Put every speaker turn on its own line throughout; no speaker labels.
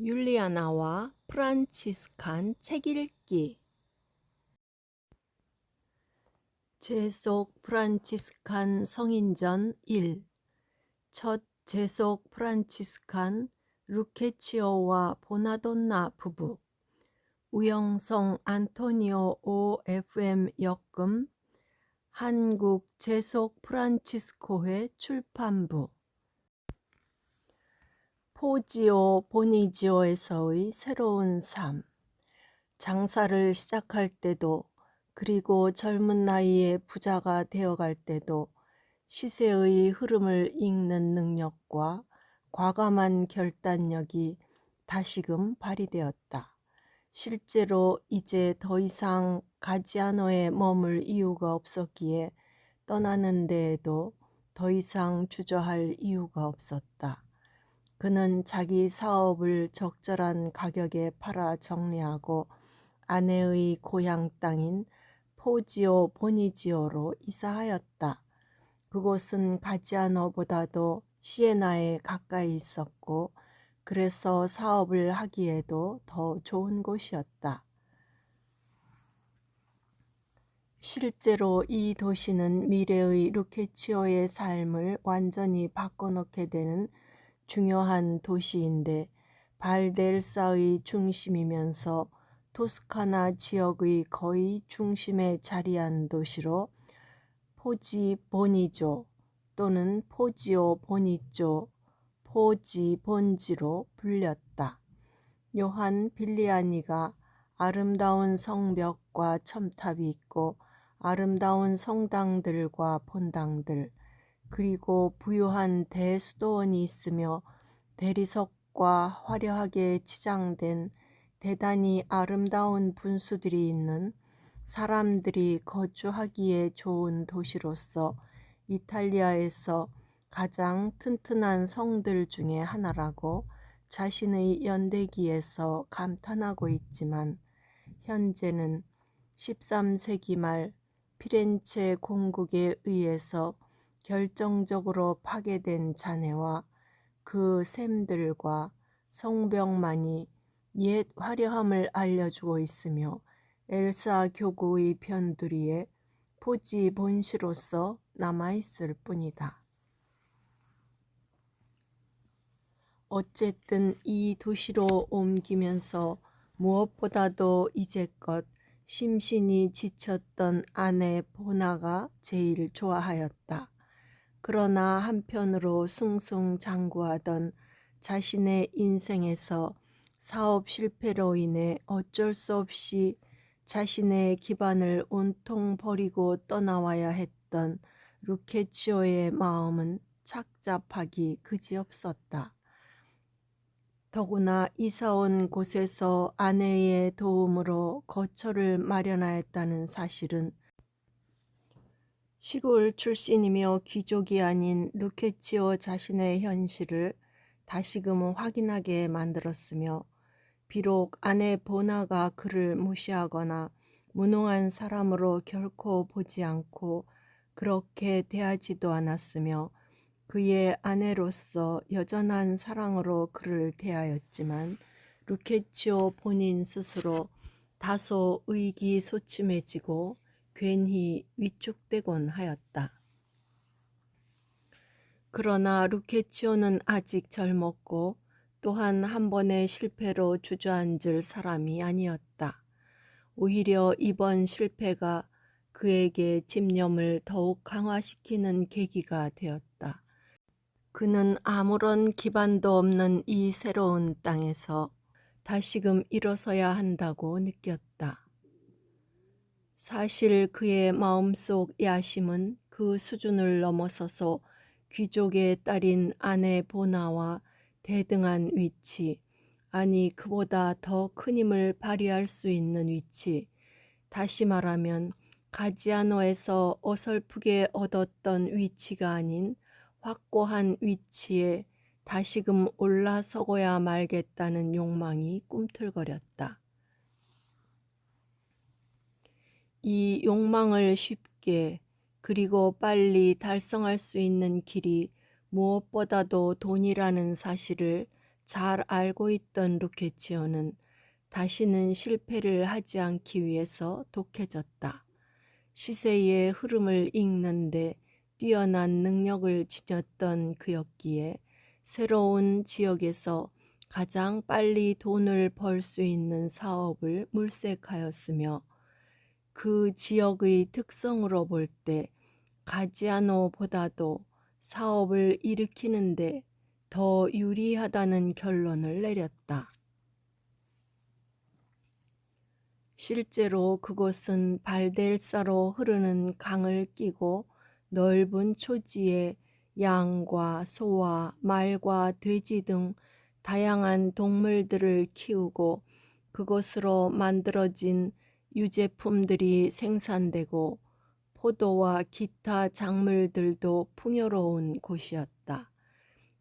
율리아나와 프란치스칸 책 읽기. 제속 프란치스칸 성인전 1. 첫 제속 프란치스칸 루케치오와 보나돈나 부부. 우영성 안토니오 OFM 역금. 한국 제속 프란치스코회 출판부. 포지오 보니지오에서의 새로운 삶. 장사를 시작할 때도, 그리고 젊은 나이에 부자가 되어갈 때도 시세의 흐름을 읽는 능력과 과감한 결단력이 다시금 발휘되었다. 실제로 이제 더 이상 가지아노에 머물 이유가 없었기에 떠나는 데에도 더 이상 주저할 이유가 없었다. 그는 자기 사업을 적절한 가격에 팔아 정리하고 아내의 고향 땅인 포지오 보니지오로 이사하였다. 그곳은 가지아노보다도 시에나에 가까이 있었고 그래서 사업을 하기에도 더 좋은 곳이었다. 실제로 이 도시는 미래의 루케치오의 삶을 완전히 바꿔놓게 되는 중요한 도시인데 발델사의 중심이면서 토스카나 지역의 거의 중심에 자리한 도시로 포지 보니조 또는 포지오 보니조, 포지 본지로 불렸다. 요한 빌리아니가 아름다운 성벽과 첨탑이 있고 아름다운 성당들과 본당들, 그리고 부유한 대수도원이 있으며 대리석과 화려하게 치장된 대단히 아름다운 분수들이 있는 사람들이 거주하기에 좋은 도시로서 이탈리아에서 가장 튼튼한 성들 중에 하나라고 자신의 연대기에서 감탄하고 있지만, 현재는 13세기 말 피렌체 공국에 의해서 결정적으로 파괴된 잔해와 그 샘들과 성벽만이 옛 화려함을 알려주고 있으며 엘사 교구의 변두리에 포지 본시로서 남아있을 뿐이다. 어쨌든 이 도시로 옮기면서 무엇보다도 이제껏 심신이 지쳤던 아내 보나가 제일 좋아하였다. 그러나 한편으로 숭숭장구하던 자신의 인생에서 사업 실패로 인해 어쩔 수 없이 자신의 기반을 온통 버리고 떠나와야 했던 루케치오의 마음은 착잡하기 그지없었다. 더구나 이사온 곳에서 아내의 도움으로 거처를 마련하였다는 사실은 시골 출신이며 귀족이 아닌 루케치오 자신의 현실을 다시금 확인하게 만들었으며, 비록 아내 보나가 그를 무시하거나 무능한 사람으로 결코 보지 않고 그렇게 대하지도 않았으며 그의 아내로서 여전한 사랑으로 그를 대하였지만, 루케치오 본인 스스로 다소 의기소침해지고 괜히 위축되곤 하였다. 그러나 루케치오는 아직 젊었고 또한 한 번의 실패로 주저앉을 사람이 아니었다. 오히려 이번 실패가 그에게 집념을 더욱 강화시키는 계기가 되었다. 그는 아무런 기반도 없는 이 새로운 땅에서 다시금 일어서야 한다고 느꼈다. 사실 그의 마음속 야심은 그 수준을 넘어서서 귀족의 딸인 아내 보나와 대등한 위치, 아니 그보다 더 큰 힘을 발휘할 수 있는 위치, 다시 말하면 가지아노에서 어설프게 얻었던 위치가 아닌 확고한 위치에 다시금 올라서고야 말겠다는 욕망이 꿈틀거렸다. 이 욕망을 쉽게 그리고 빨리 달성할 수 있는 길이 무엇보다도 돈이라는 사실을 잘 알고 있던 루케치오는 다시는 실패를 하지 않기 위해서 독해졌다. 시세의 흐름을 읽는데 뛰어난 능력을 지녔던 그였기에 새로운 지역에서 가장 빨리 돈을 벌 수 있는 사업을 물색하였으며, 그 지역의 특성으로 볼 때 가지아노보다도 사업을 일으키는데 더 유리하다는 결론을 내렸다. 실제로 그곳은 발델사로 흐르는 강을 끼고 넓은 초지에 양과 소와 말과 돼지 등 다양한 동물들을 키우고 그것으로 만들어진 유제품들이 생산되고 포도와 기타 작물들도 풍요로운 곳이었다.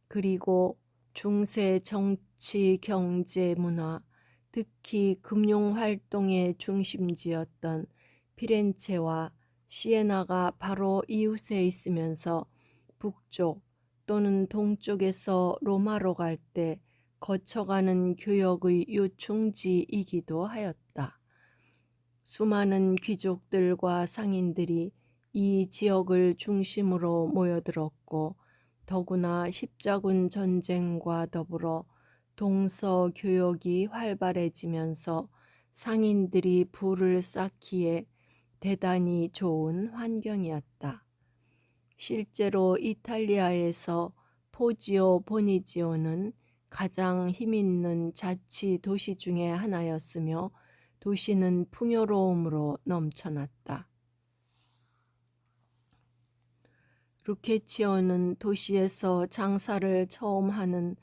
그리고 중세 정치, 경제, 문화, 특히 금융활동의 중심지였던 피렌체와 시에나가 바로 이웃에 있으면서 북쪽 또는 동쪽에서 로마로 갈 때 거쳐가는 교역의 요충지이기도 하였다. 수많은 귀족들과 상인들이 이 지역을 중심으로 모여들었고, 더구나 십자군 전쟁과 더불어 동서교역이 활발해지면서 상인들이 부를 쌓기에 대단히 좋은 환경이었다. 실제로 이탈리아에서 포지오 보니지오는 가장 힘있는 자치 도시 중에 하나였으며 도시는 풍요로움으로 넘쳐났다. 루케치오는 도시에서 장사를 처음 하는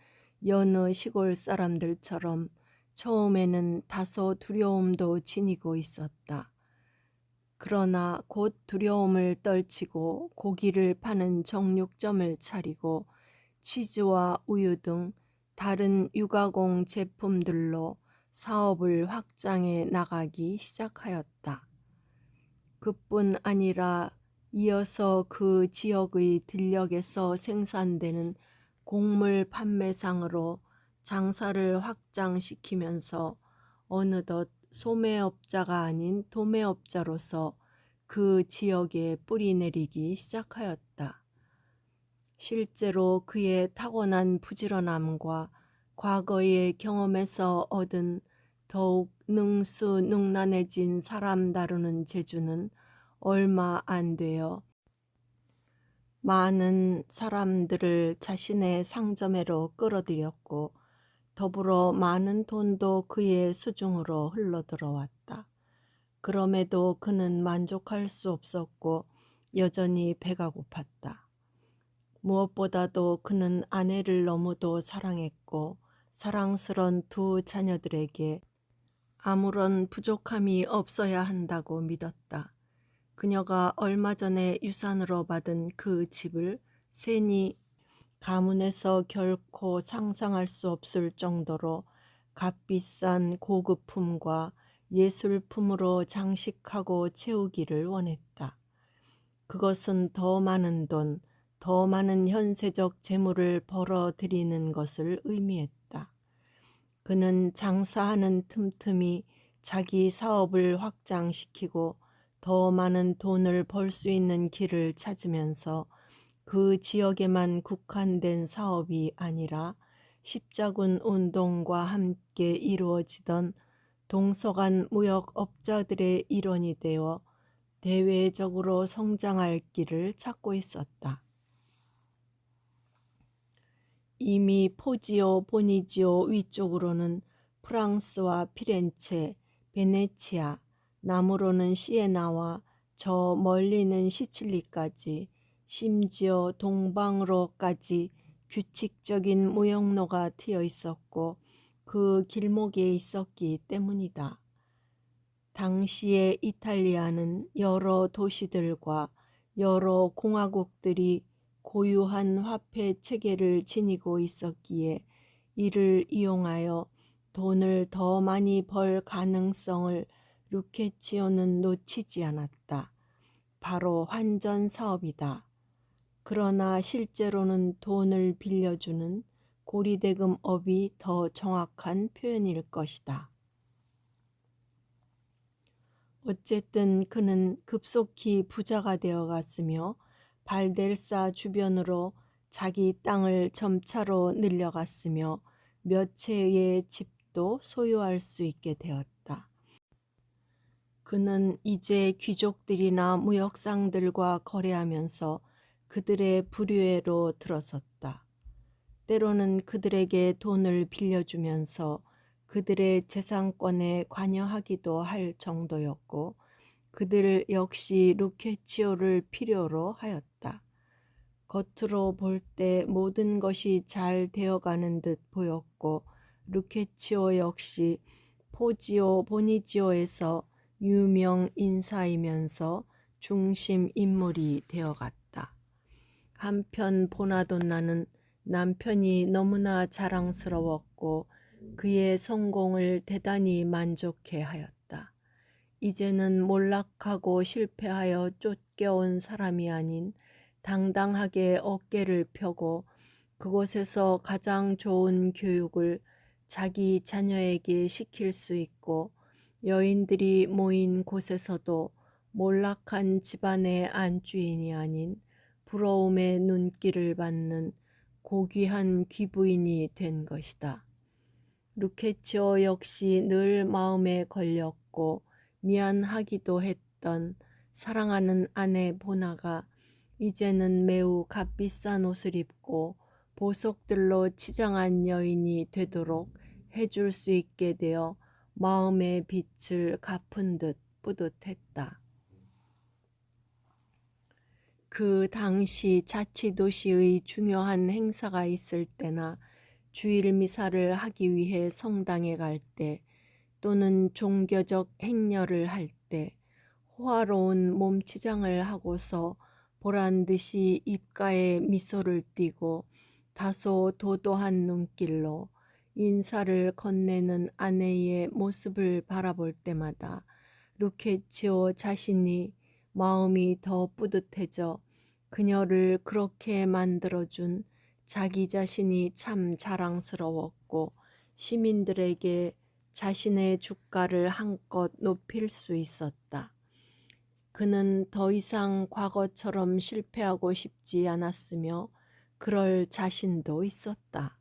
여느 시골 사람들처럼 처음에는 다소 두려움도 지니고 있었다. 그러나 곧 두려움을 떨치고 고기를 파는 정육점을 차리고 치즈와 우유 등 다른 유가공 제품들로 사업을 확장해 나가기 시작하였다. 그뿐 아니라 이어서 그 지역의 들녘에서 생산되는 곡물 판매상으로 장사를 확장시키면서 어느덧 소매업자가 아닌 도매업자로서 그 지역에 뿌리내리기 시작하였다. 실제로 그의 타고난 부지런함과 과거의 경험에서 얻은 더욱 능수능란해진 사람 다루는 재주는 얼마 안 되어 많은 사람들을 자신의 상점에로 끌어들였고, 더불어 많은 돈도 그의 수중으로 흘러들어왔다. 그럼에도 그는 만족할 수 없었고 여전히 배가 고팠다. 무엇보다도 그는 아내를 너무도 사랑했고 사랑스런 두 자녀들에게 아무런 부족함이 없어야 한다고 믿었다. 그녀가 얼마 전에 유산으로 받은 그 집을 세니 가문에서 결코 상상할 수 없을 정도로 값비싼 고급품과 예술품으로 장식하고 채우기를 원했다. 그것은 더 많은 돈, 더 많은 현세적 재물을 벌어들이는 것을 의미했다. 그는 장사하는 틈틈이 자기 사업을 확장시키고 더 많은 돈을 벌 수 있는 길을 찾으면서 그 지역에만 국한된 사업이 아니라 십자군 운동과 함께 이루어지던 동서간 무역업자들의 일원이 되어 대외적으로 성장할 길을 찾고 있었다. 이미 포지오 보니지오 위쪽으로는 프랑스와 피렌체, 베네치아, 남으로는 시에나와 저 멀리는 시칠리까지, 심지어 동방으로까지 규칙적인 무역로가 트여 있었고 그 길목에 있었기 때문이다. 당시의 이탈리아는 여러 도시들과 여러 공화국들이 고유한 화폐 체계를 지니고 있었기에 이를 이용하여 돈을 더 많이 벌 가능성을 루케치오는 놓치지 않았다. 바로 환전 사업이다. 그러나 실제로는 돈을 빌려주는 고리대금업이 더 정확한 표현일 것이다. 어쨌든 그는 급속히 부자가 되어갔으며 발델사 주변으로 자기 땅을 점차로 늘려갔으며 몇 채의 집도 소유할 수 있게 되었다. 그는 이제 귀족들이나 무역상들과 거래하면서 그들의 불의로 들어섰다. 때로는 그들에게 돈을 빌려주면서 그들의 재산권에 관여하기도 할 정도였고 그들 역시 루케치오를 필요로 하였다. 겉으로 볼 때 모든 것이 잘 되어가는 듯 보였고 루케치오 역시 포지오 보니지오에서 유명 인사이면서 중심 인물이 되어갔다. 한편 보나돈나는 남편이 너무나 자랑스러웠고 그의 성공을 대단히 만족해 하였다. 이제는 몰락하고 실패하여 쫓겨온 사람이 아닌 당당하게 어깨를 펴고 그곳에서 가장 좋은 교육을 자기 자녀에게 시킬 수 있고 여인들이 모인 곳에서도 몰락한 집안의 안주인이 아닌 부러움의 눈길을 받는 고귀한 귀부인이 된 것이다. 루케치오 역시 늘 마음에 걸렸고 미안하기도 했던 사랑하는 아내 보나가 이제는 매우 값비싼 옷을 입고 보석들로 치장한 여인이 되도록 해줄 수 있게 되어 마음의 빛을 갚은 듯 뿌듯했다. 그 당시 자치도시의 중요한 행사가 있을 때나 주일 미사를 하기 위해 성당에 갈 때 또는 종교적 행렬을 할 때 호화로운 몸치장을 하고서 보란듯이 입가에 미소를 띠고 다소 도도한 눈길로 인사를 건네는 아내의 모습을 바라볼 때마다 루케치오 자신이 마음이 더 뿌듯해져 그녀를 그렇게 만들어준 자기 자신이 참 자랑스러웠고 시민들에게 자신의 주가를 한껏 높일 수 있었다. 그는 더 이상 과거처럼 실패하고 싶지 않았으며 그럴 자신도 있었다.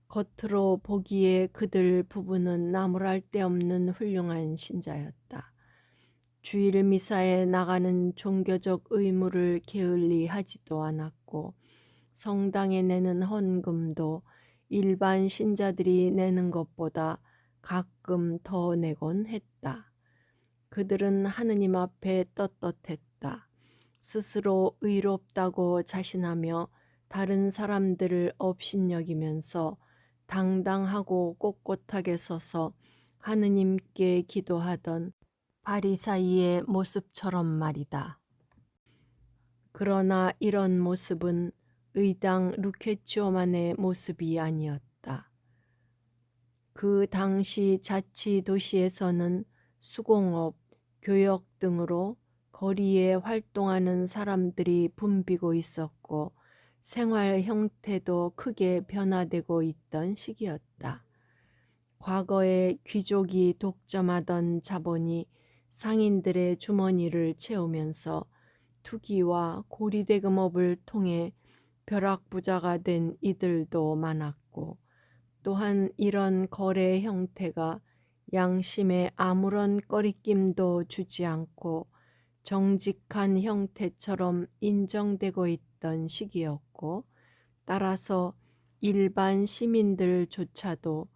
겉으로 보기에 그들 부부는 나무랄 데 없는 훌륭한 신자였다. 주일 미사에 나가는 종교적 의무를 게을리 하지도 않았고 성당에 내는 헌금도 일반 신자들이 내는 것보다 가끔 더 내곤 했다. 그들은 하느님 앞에 떳떳했다. 스스로 의롭다고 자신하며 다른 사람들을 업신여기면서 당당하고 꼿꼿하게 서서 하느님께 기도하던 바리사이의 모습처럼 말이다. 그러나 이런 모습은 의당 루케치오만의 모습이 아니었다. 그 당시 자치도시에서는 수공업, 교역 등으로 거리에 활동하는 사람들이 붐비고 있었고 생활 형태도 크게 변화되고 있던 시기였다. 과거에 귀족이 독점하던 자본이 상인들의 주머니를 채우면서 투기와 고리대금업을 통해 벼락부자가 된 이들도 많았고 또한 이런 거래 형태가 양심에 아무런 꺼리낌도 주지 않고 정직한 형태처럼 인정되고 있던 시기였고 따라서 일반 시민들조차도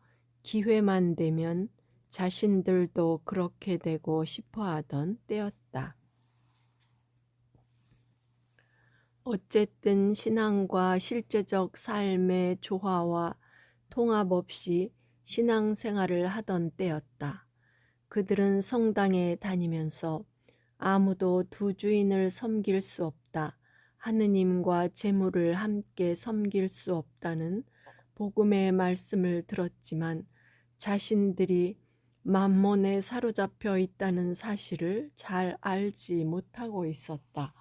기회만 되면 자신들도 그렇게 되고 싶어하던 때였다. 어쨌든 신앙과 실제적 삶의 조화와 통합 없이 신앙생활을 하던 때였다. 그들은 성당에 다니면서 아무도 두 주인을 섬길 수 없다. 하느님과 재물을 함께 섬길 수 없다는 복음의 말씀을 들었지만 자신들이 만몬에 사로잡혀 있다는 사실을 잘 알지 못하고 있었다.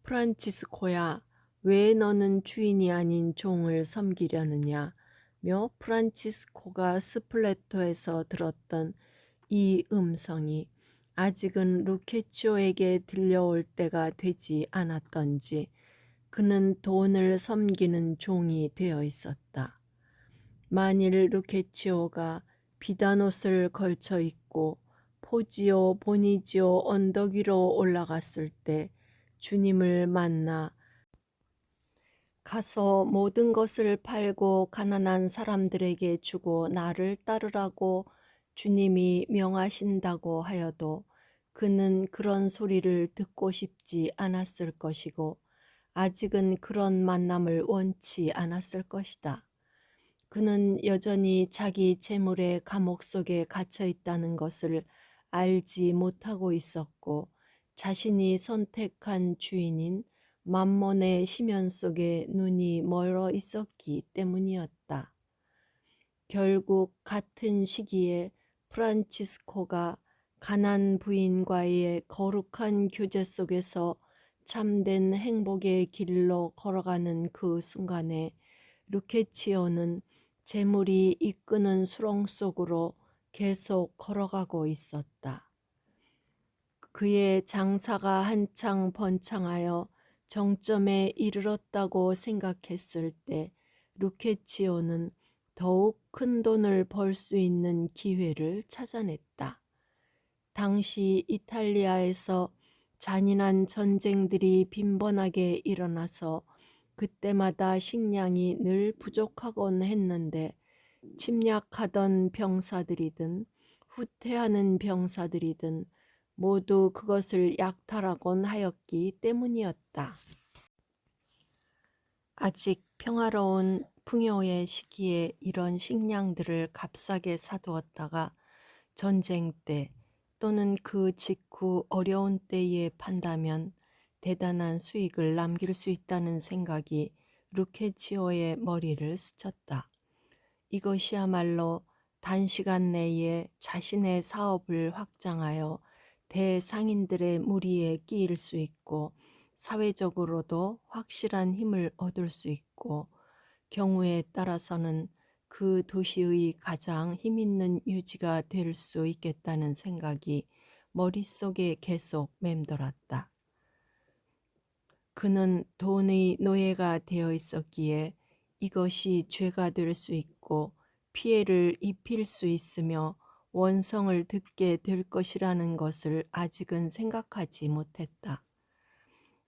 프란치스코야, 왜 너는 주인이 아닌 종을 섬기려느냐? 며 프란치스코가 스플레토에서 들었던 이 음성이 아직은 루케치오에게 들려올 때가 되지 않았던지 그는 돈을 섬기는 종이 되어 있었다. 만일 루케치오가 비단 옷을 걸쳐 입고 포지오 보니지오 언덕 위로 올라갔을 때 주님을 만나 가서 모든 것을 팔고 가난한 사람들에게 주고 나를 따르라고 주님이 명하신다고 하여도 그는 그런 소리를 듣고 싶지 않았을 것이고 아직은 그런 만남을 원치 않았을 것이다. 그는 여전히 자기 재물의 감옥 속에 갇혀 있다는 것을 알지 못하고 있었고 자신이 선택한 주인인 만몬의 심연 속에 눈이 멀어 있었기 때문이었다. 결국 같은 시기에 프란치스코가 가난 부인과의 거룩한 교제 속에서 참된 행복의 길로 걸어가는 그 순간에 루케치오는 재물이 이끄는 수렁 속으로 계속 걸어가고 있었다. 그의 장사가 한창 번창하여 정점에 이르렀다고 생각했을 때 루케치오는 더욱 큰 돈을 벌 수 있는 기회를 찾아냈다. 당시 이탈리아에서 잔인한 전쟁들이 빈번하게 일어나서 그때마다 식량이 늘 부족하곤 했는데 침략하던 병사들이든 후퇴하는 병사들이든 모두 그것을 약탈하곤 하였기 때문이었다. 아직 평화로운 풍요의 시기에 이런 식량들을 값싸게 사두었다가 전쟁 때 또는 그 직후 어려운 때에 판다면 대단한 수익을 남길 수 있다는 생각이 루케치오의 머리를 스쳤다. 이것이야말로 단시간 내에 자신의 사업을 확장하여 대상인들의 무리에 끼일 수 있고 사회적으로도 확실한 힘을 얻을 수 있고 경우에 따라서는 그 도시의 가장 힘있는 유지가 될 수 있겠다는 생각이 머릿속에 계속 맴돌았다. 그는 돈의 노예가 되어 있었기에 이것이 죄가 될 수 있고 피해를 입힐 수 있으며 원성을 듣게 될 것이라는 것을 아직은 생각하지 못했다.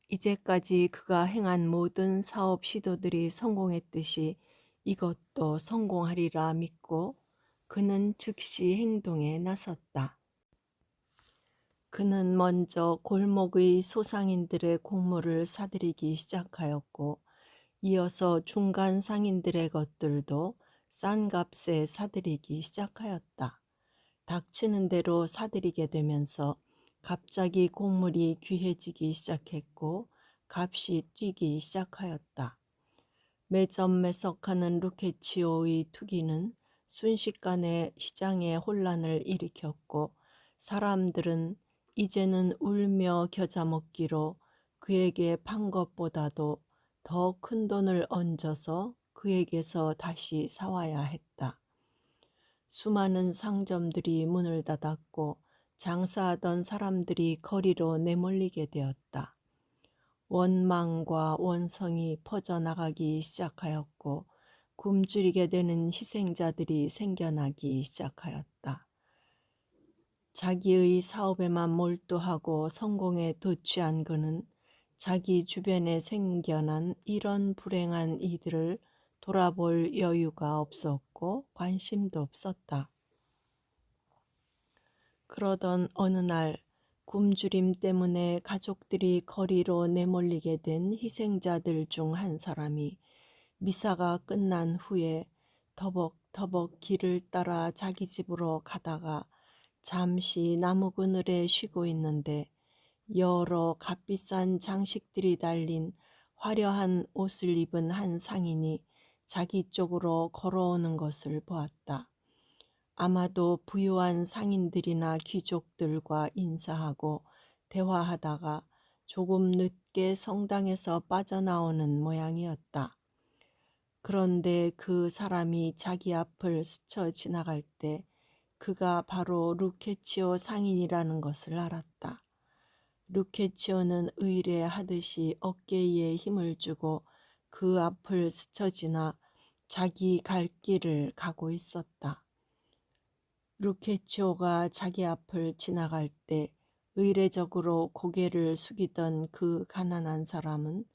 이제까지 그가 행한 모든 사업 시도들이 성공했듯이 이것도 성공하리라 믿고 그는 즉시 행동에 나섰다. 그는 먼저 골목의 소상인들의 곡물을 사들이기 시작하였고 이어서 중간 상인들의 것들도 싼 값에 사들이기 시작하였다. 닥치는 대로 사들이게 되면서 갑자기 곡물이 귀해지기 시작했고 값이 뛰기 시작하였다. 매점매석하는 루케치오의 투기는 순식간에 시장에 혼란을 일으켰고 사람들은 이제는 울며 겨자 먹기로 그에게 판 것보다도 더 큰 돈을 얹어서 그에게서 다시 사와야 했다. 수많은 상점들이 문을 닫았고 장사하던 사람들이 거리로 내몰리게 되었다. 원망과 원성이 퍼져나가기 시작하였고 굶주리게 되는 희생자들이 생겨나기 시작하였다. 자기의 사업에만 몰두하고 성공에 도취한 그는 자기 주변에 생겨난 이런 불행한 이들을 돌아볼 여유가 없었고 관심도 없었다. 그러던 어느 날 굶주림 때문에 가족들이 거리로 내몰리게 된 희생자들 중 한 사람이 미사가 끝난 후에 터벅터벅 길을 따라 자기 집으로 가다가 잠시 나무 그늘에 쉬고 있는데 여러 값비싼 장식들이 달린 화려한 옷을 입은 한 상인이 자기 쪽으로 걸어오는 것을 보았다. 아마도 부유한 상인들이나 귀족들과 인사하고 대화하다가 조금 늦게 성당에서 빠져나오는 모양이었다. 그런데 그 사람이 자기 앞을 스쳐 지나갈 때 그가 바로 루케치오 상인이라는 것을 알았다. 루케치오는 의뢰하듯이 어깨에 힘을 주고 그 앞을 스쳐 지나 자기 갈 길을 가고 있었다. 루케치오가 자기 앞을 지나갈 때 의례적으로 고개를 숙이던 그 가난한 사람은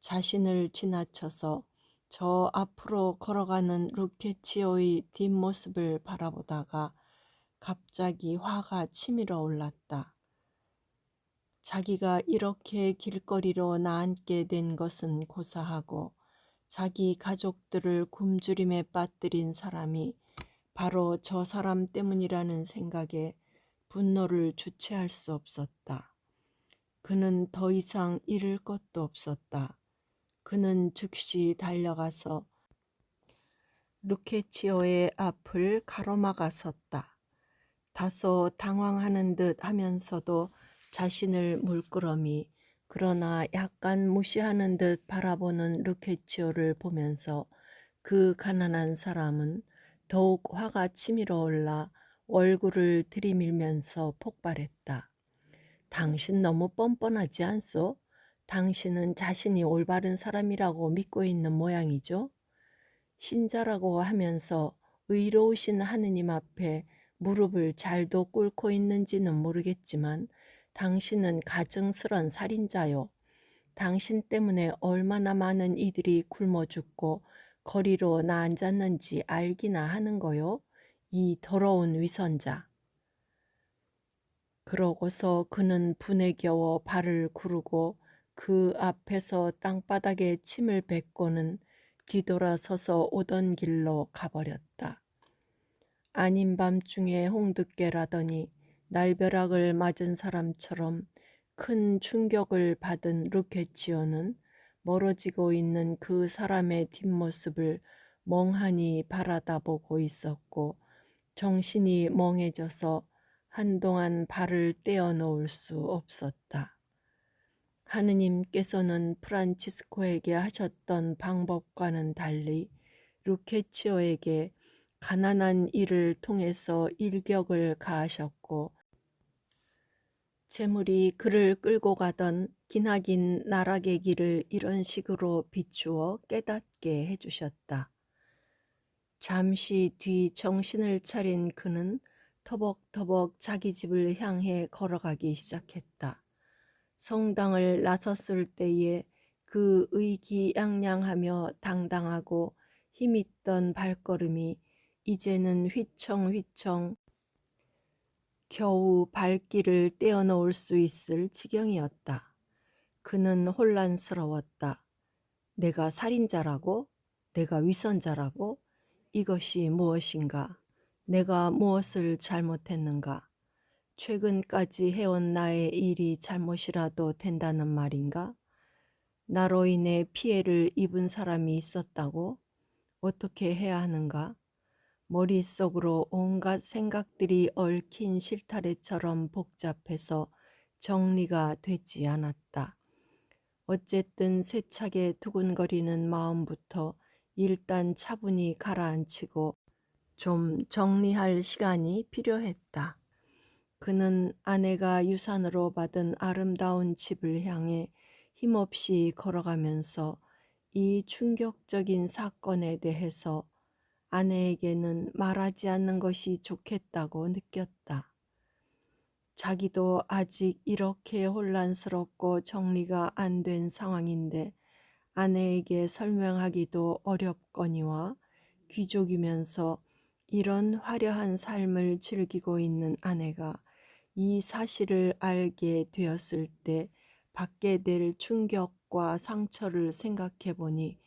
자신을 지나쳐서 저 앞으로 걸어가는 루케치오의 뒷모습을 바라보다가 갑자기 화가 치밀어 올랐다. 자기가 이렇게 길거리로 나앉게 된 것은 고사하고 자기 가족들을 굶주림에 빠뜨린 사람이 바로 저 사람 때문이라는 생각에 분노를 주체할 수 없었다. 그는 더 이상 잃을 것도 없었다. 그는 즉시 달려가서 루케치오의 앞을 가로막아 섰다. 다소 당황하는 듯 하면서도 자신을 물끄러미 그러나 약간 무시하는 듯 바라보는 루케치오를 보면서 그 가난한 사람은 더욱 화가 치밀어 올라 얼굴을 들이밀면서 폭발했다. 당신 너무 뻔뻔하지 않소? 당신은 자신이 올바른 사람이라고 믿고 있는 모양이죠? 신자라고 하면서 의로우신 하느님 앞에 무릎을 잘도 꿇고 있는지는 모르겠지만 당신은 가증스런 살인자요. 당신 때문에 얼마나 많은 이들이 굶어 죽고 거리로 나앉았는지 알기나 하는 거요. 이 더러운 위선자. 그러고서 그는 분에 겨워 발을 구르고 그 앞에서 땅바닥에 침을 뱉고는 뒤돌아서서 오던 길로 가버렸다. 아닌 밤중에 홍두깨라더니 날벼락을 맞은 사람처럼 큰 충격을 받은 루케치오는 멀어지고 있는 그 사람의 뒷모습을 멍하니 바라다보고 있었고 정신이 멍해져서 한동안 발을 떼어놓을 수 없었다. 하느님께서는 프란치스코에게 하셨던 방법과는 달리 루케치오에게 가난한 이를 통해서 일격을 가하셨고 재물이 그를 끌고 가던 기나긴 나락의 길을 이런 식으로 비추어 깨닫게 해주셨다. 잠시 뒤 정신을 차린 그는 터벅터벅 자기 집을 향해 걸어가기 시작했다. 성당을 나섰을 때에 그 의기양양하며 당당하고 힘있던 발걸음이 이제는 휘청휘청 겨우 발길을 떼어놓을 수 있을 지경이었다. 그는 혼란스러웠다. 내가 살인자라고? 내가 위선자라고? 이것이 무엇인가? 내가 무엇을 잘못했는가? 최근까지 해온 나의 일이 잘못이라도 된다는 말인가? 나로 인해 피해를 입은 사람이 있었다고? 어떻게 해야 하는가? 머릿속으로 온갖 생각들이 얽힌 실타래처럼 복잡해서 정리가 되지 않았다. 어쨌든 세차게 두근거리는 마음부터 일단 차분히 가라앉히고 좀 정리할 시간이 필요했다. 그는 아내가 유산으로 받은 아름다운 집을 향해 힘없이 걸어가면서 이 충격적인 사건에 대해서 아내에게는 말하지 않는 것이 좋겠다고 느꼈다. 자기도 아직 이렇게 혼란스럽고 정리가 안 된 상황인데 아내에게 설명하기도 어렵거니와 귀족이면서 이런 화려한 삶을 즐기고 있는 아내가 이 사실을 알게 되었을 때 받게 될 충격과 상처를 생각해 보니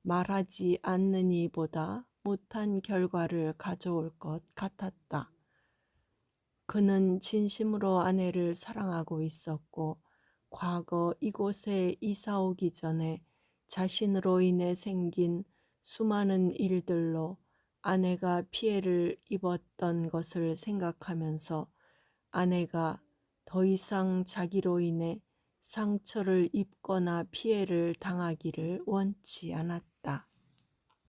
말하지 않느니보다 못한 결과를 가져올 것 같았다. 그는 진심으로 아내를 사랑하고 있었고 과거 이곳에 이사 오기 전에 자신으로 인해 생긴 수많은 일들로 아내가 피해를 입었던 것을 생각하면서 아내가 더 이상 자기로 인해 상처를 입거나 피해를 당하기를 원치 않았다.